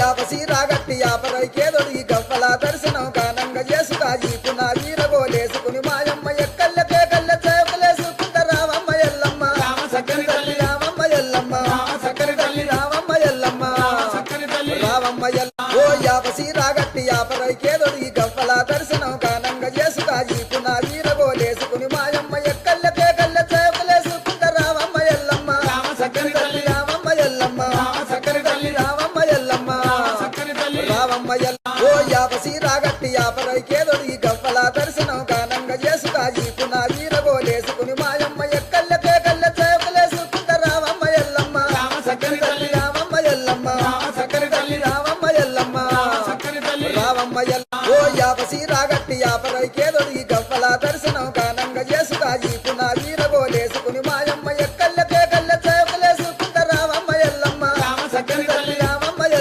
యాపసి రాగట్టి యాపరైకేదొడి గవ్వల దర్శనం గానంగా చేసుగా ఈపున వీరగోలేసుకుని మాయమ్మ ఎక్కల్లకే కళ్ళ చేపలేసుకుంట రావమ్మ ఎల్లమ్మ సక్కని తల్లి రావమ్మ ఎల్లమ్మ సక్కని తల్లి రావమ్మ ఎల్లమ్మ రావమ్మ ఎల్లమ్మ ఓ యాపసి రాగట్టి యాపరైకేదొడి గవ్వల దర్శనం గానంగా చేసుగా ఈపున వీరగోలేసుకుని మాయమ్మ ఎక్కల్లకే కళ్ళ చేపలేసుకుంట రావమ్మ ఎల్లమ్మ సక్కని తల్లి రావమ్మ ఎల్లమ్మ సక్కని తల్లి రావమ్మ ఎల్లమ్మ రావమ్మ ఎల్లమ్మ ఓ యాపసి రాగట్టి యాపరైకేదొడి గవ్వల దర్శనం గానంగా చేసుగా ఈపున వీరగోలేసుకుని మాయమ్మ ఎక్కల్లకే కళ్ళ చేపలేసుకుంట రావమ్మ ఎల్లమ్మ సక్కని తల్లి రావమ్మ ఎల్లమ్మ సక్కని తల్లి రావమ్మ ఎల్లమ్మ రావమ్మ ఎల్లమ్మ ఓ యాపసి రాగట్టి యాపరైకేదొడి